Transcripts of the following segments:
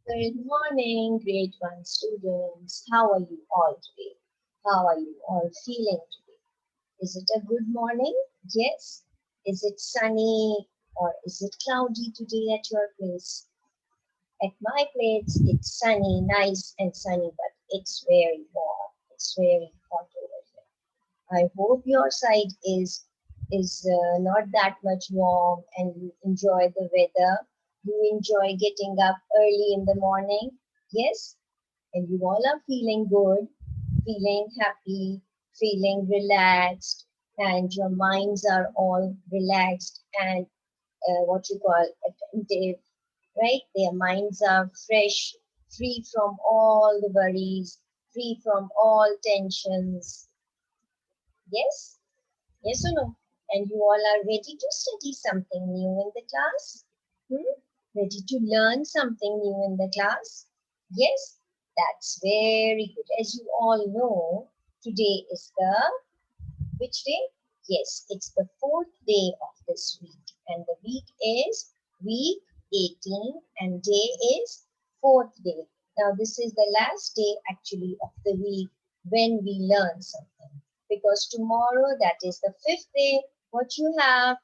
Good morning, grade 1 students. How are you all today? How are you all feeling today? Is it a good morning? Yes. Is it sunny or is it cloudy today at your place? At my place, it's sunny, nice and sunny, but it's very warm. It's very hot over here. I hope your side is not that much warm and you enjoy the weather. You enjoy getting up early in the morning. Yes, and you all are feeling good, feeling happy, feeling relaxed, and your minds are all relaxed and what you call attentive, right? Their minds are fresh, free from all the worries, free from all tensions. Yes? Yes or no? And you all are ready to study something new in the class? Hmm? Ready to learn something new in the class? Yes, that's very good. As you all know, today is the which day? Yes, it's the fourth day of this week, and the week is week 18, and day is fourth day. Now, this is the last day actually of the week when we learn something because tomorrow, that is the fifth day, what you have?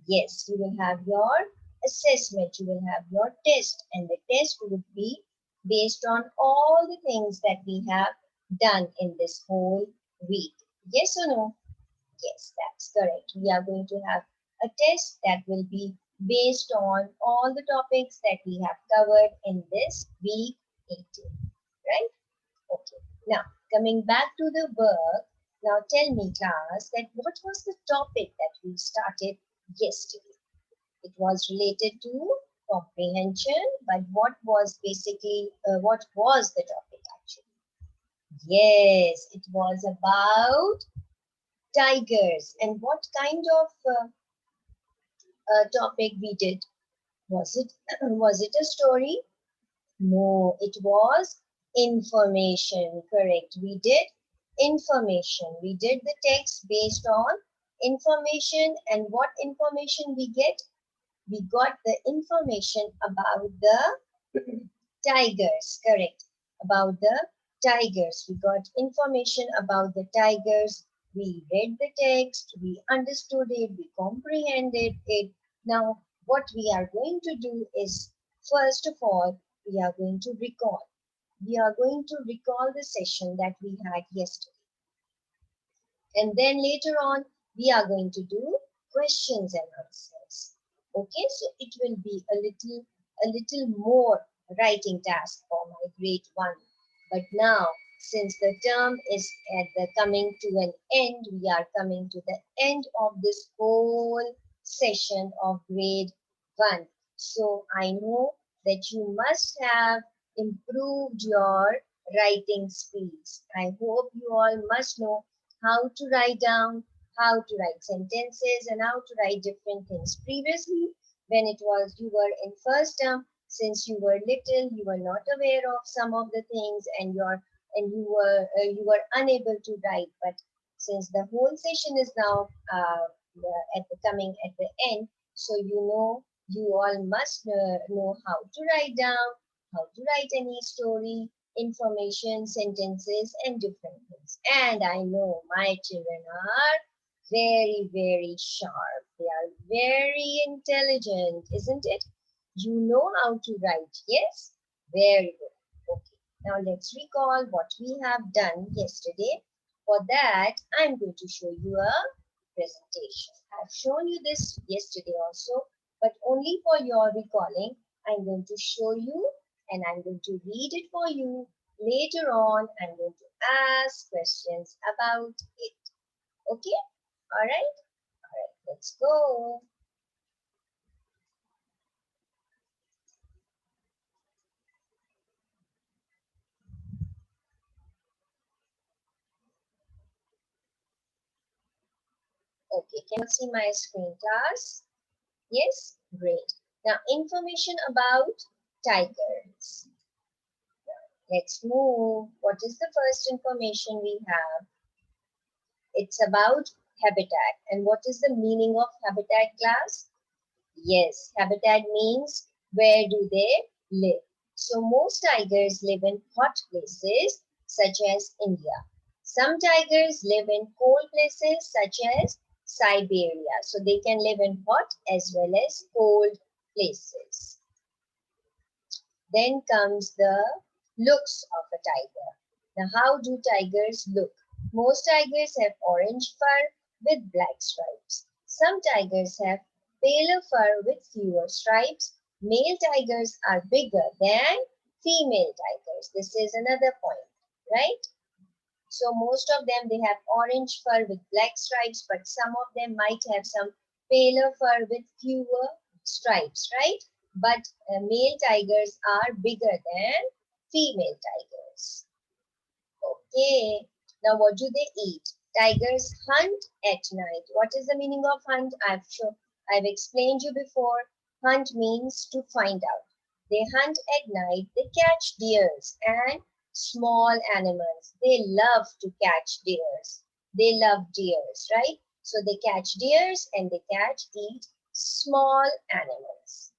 Yes, you will have your assessment, you will have your test, and the test would be based on all the things that we have done in this whole week. Yes or no? Yes, that's correct. We are going to have a test that will be based on all the topics that we have covered in this week 18, right? Okay. Now, coming back to the work, now tell me, class, that what was the topic that we started yesterday? It was related to comprehension, but what was the topic actually? Yes, it was about tigers. And what kind of topic we did? Was it was it a story? No, it was information. Correct. We did information. We did the text based on information, and what information we get? We got the information about the tigers. Correct. About the tigers. We got information about the tigers. We read the text, we understood it, we comprehended it. Now, what we are going to do is, first of all, we are going to recall. We are going to recall the session that we had yesterday. And then later on, we are going to do questions and answers. Okay, so it will be a little more writing task for my grade 1. But now, since the term is at the coming to an end, we are coming to the end of this whole session of grade 1. So I know that you must have improved your writing speeds. I hope you all must know how to write down, how to write sentences, and how to write different things. Previously, when it was you were in first term, since you were little, you were not aware of some of the things, and you were unable to write. But since the whole session is now at the coming at the end, so you all must know how to write down, how to write any story, information, sentences, and different things. And I know my children are very, very sharp. They are very intelligent, isn't it? You know how to write, yes? Very good. Okay. Now let's recall what we have done yesterday. For that, I'm going to show you a presentation. I've shown you this yesterday also, but only for your recalling. I'm going to show you and I'm going to read it for you. Later on, I'm going to ask questions about it. Okay? All right? All right, let's go. Okay, can you see my screen, class? Yes? Great. Now, information about tigers. Let's move. What is the first information we have? It's about habitat. And what is the meaning of habitat, class? Yes, habitat means where do they live. So most tigers live in hot places such as India. Some tigers live in cold places such as Siberia. So they can live in hot as well as cold places. Then comes the looks of a tiger. Now, how do tigers look? Most tigers have orange fur with black stripes. Some tigers have paler fur with fewer stripes. Male tigers are bigger than female tigers. This is another point, right? So most of them, they have orange fur with black stripes, but some of them might have some paler fur with fewer stripes, right? But male tigers are bigger than female tigers. Okay. Now what do they eat? Tigers hunt at night. What is the meaning of hunt? I've explained you before. Hunt means to find out. They hunt at night. They catch deers and small animals. They love to catch deers. They love deers, right? So they catch deers and they eat small animals.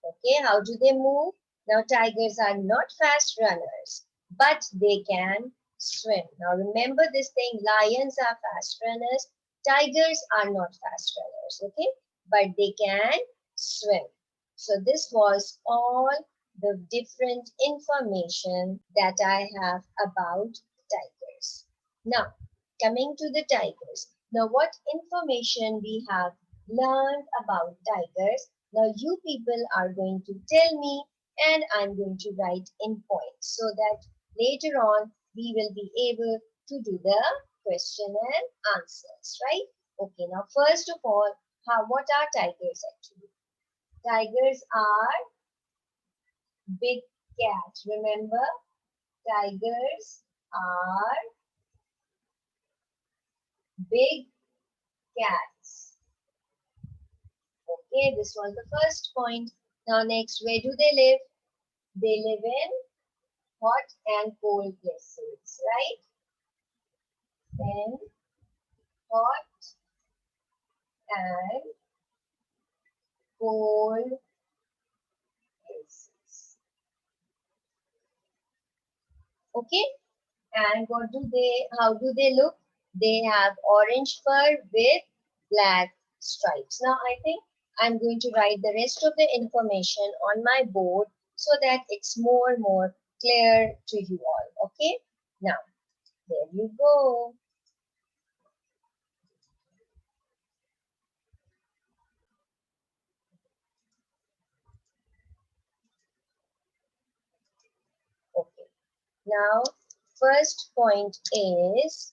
Okay, how do they move? Now, tigers are not fast runners, but they can swim. Now, remember this thing, lions are fast runners, tigers are not fast runners, okay? But they can swim. So this was all the different information that I have about tigers. Now, coming to the tigers. Now, what information we have learned about tigers? Now you people are going to tell me and I'm going to write in points so that later on we will be able to do the question and answers, right? Okay, now first of all, what are tigers actually? Tigers are big cats. Remember, tigers are big cats. Okay, this was the first point. Now next, where do they live? They live in hot and cold places, right? Then hot and cold places. Okay? And how do they look? They have orange fur with black stripes. Now I think I'm going to write the rest of the information on my board so that it's more clear to you all. Okay? Now, there you go. Okay. Now, first point is,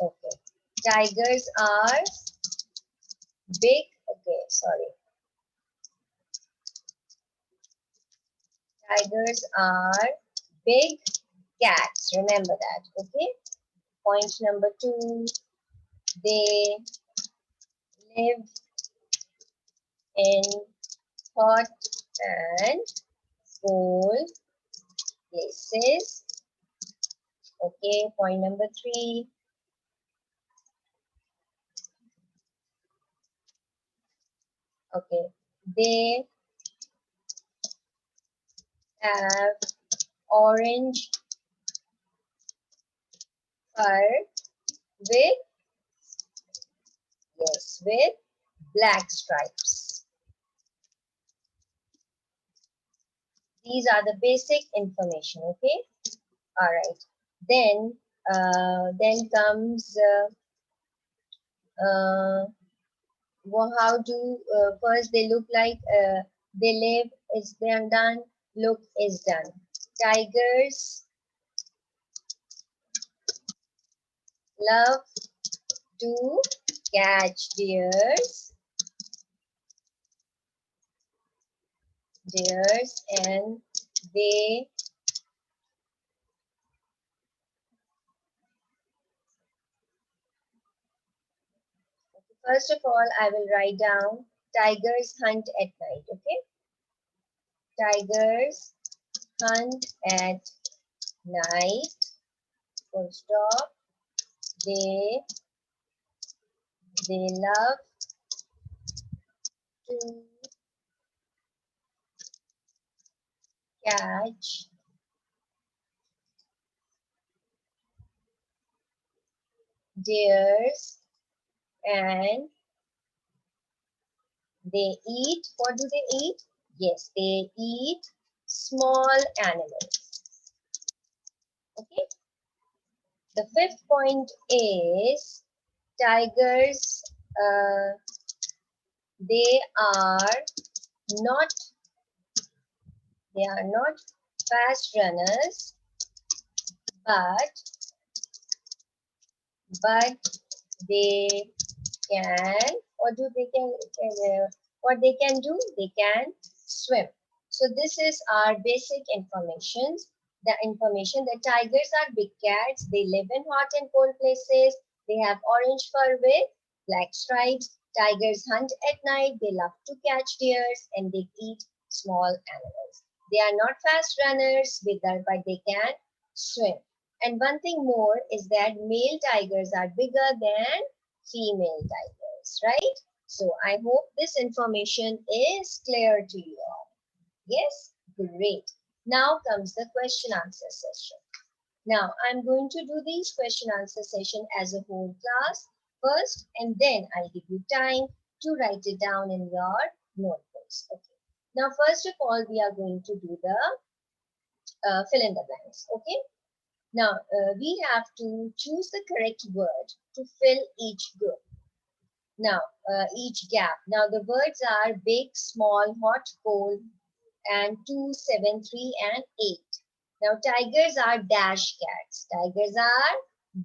okay, tigers are big, okay, sorry. Tigers are big cats. Remember that, okay? Point number 2, they live in hot and cold places. Okay, point number 3, okay, they have orange fur with, yes, with black stripes. These are the basic information, okay? All right. Then comes how do first they look like, they live is then done, look is done. Tigers love to catch deers and they first of all I will write down tigers hunt at night, okay? Tigers hunt at night, full stop. They love to catch deers and they eat, what do they eat? Yes, they eat small animals. Okay. The fifth point is tigers, they are not, they are not fast runners, but they can, what they can do, they can swim. So this is our basic information. The information that tigers are big cats, they live in hot and cold places, they have orange fur with black stripes. Tigers hunt at night, they love to catch deers, and they eat small animals. They are not fast runners, but they can swim. And one thing more is that male tigers are bigger than female tigers, right? So I hope this information is clear to you all. Yes, great. Now comes the question answer session. Now I'm going to do these question answer session as a whole class first, and then I'll give you time to write it down in your notebooks. Okay. Now first of all, we are going to do the fill in the blanks. Okay. Now, we have to choose the correct word to fill each group. Now, each gap. Now, the words are big, small, hot, cold, and 2, 7, 3, and 8. Now, tigers are dash cats. Tigers are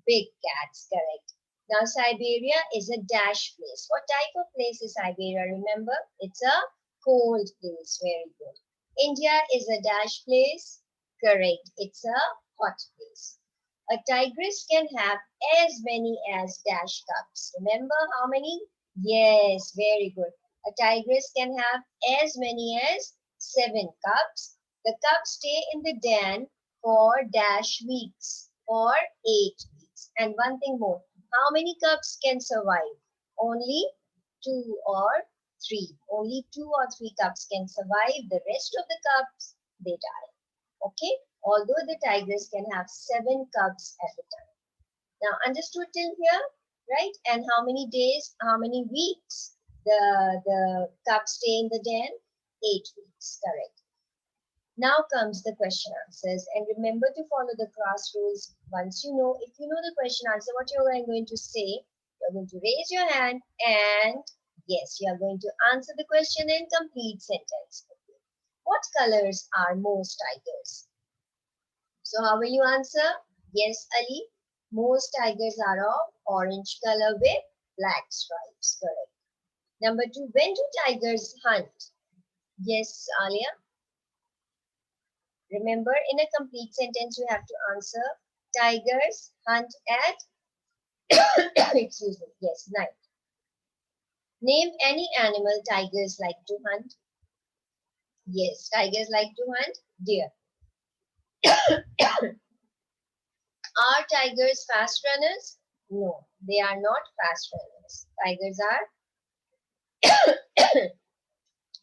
big cats, correct. Now, Siberia is a dash place. What type of place is Siberia? Remember, it's a cold place. Very good. India is a dash place. Correct. It's a hot place. A tigress can have as many as dash cubs. Remember how many? Yes, very good. A tigress can have as many as 7 cubs. The cubs stay in the den for dash weeks, for 8 weeks. And one thing more, how many cubs can survive? Only 2 or 3. Only 2 or 3 cubs can survive. The rest of the cubs, they die. Okay? Although the tigress can have 7 cubs at a time. Now, understood till here, right? And how many days, how many weeks the cubs stay in the den? 8 weeks, correct. Now comes the question answers, and remember to follow the class rules. Once you know, if you know the question answer, what you're going to say, you're going to raise your hand, and yes, you are going to answer the question in complete sentence. What colors are most tigers? So how will you answer? Yes, Ali. Most tigers are of orange color with black stripes. Correct. Number 2, when do tigers hunt? Yes, Alia. Remember, in a complete sentence, you have to answer. Tigers hunt at, excuse me, yes, night. Name any animal tigers like to hunt. Yes, tigers like to hunt deer. Are tigers fast runners? No, they are not fast runners. Tigers are,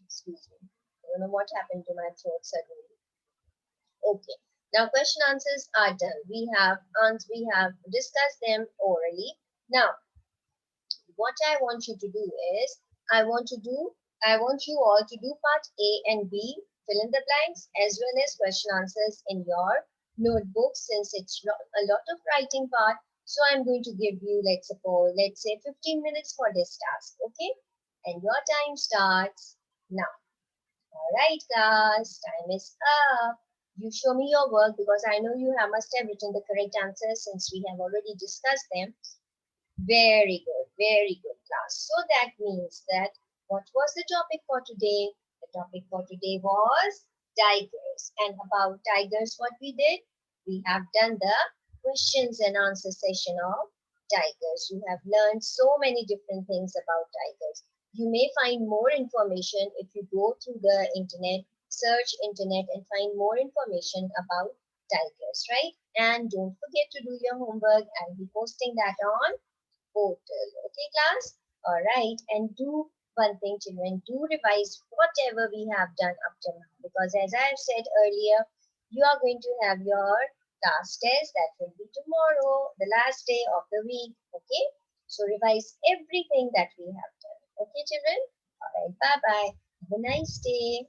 excuse me, I don't know what happened to my throat suddenly. Okay, now question answers are done. We have discussed them orally. Now, what I want you to do is, I want you all to do part A and B, fill in the blanks, as well as question answers in your notebook, since it's not a lot of writing part. So I'm going to give you, let's say 15 minutes for this task, okay? And your time starts now. All right, class, time is up. You show me your work because I know you must have written the correct answers since we have already discussed them. Very good class. So that means that what was the topic for today? The topic for today was tigers. And about tigers, what we did? We have done the questions and answer session of tigers. You have learned so many different things about tigers. You may find more information if you go through the internet, search internet and find more information about tigers, right? And don't forget to do your homework. I'll be posting that on portal. Okay, class? All right. And do one thing, children, do revise whatever we have done up till now. Because as I have said earlier, you are going to have your last test that will be tomorrow, the last day of the week. Okay. So revise everything that we have done. Okay, children? All right. Bye bye. Have a nice day.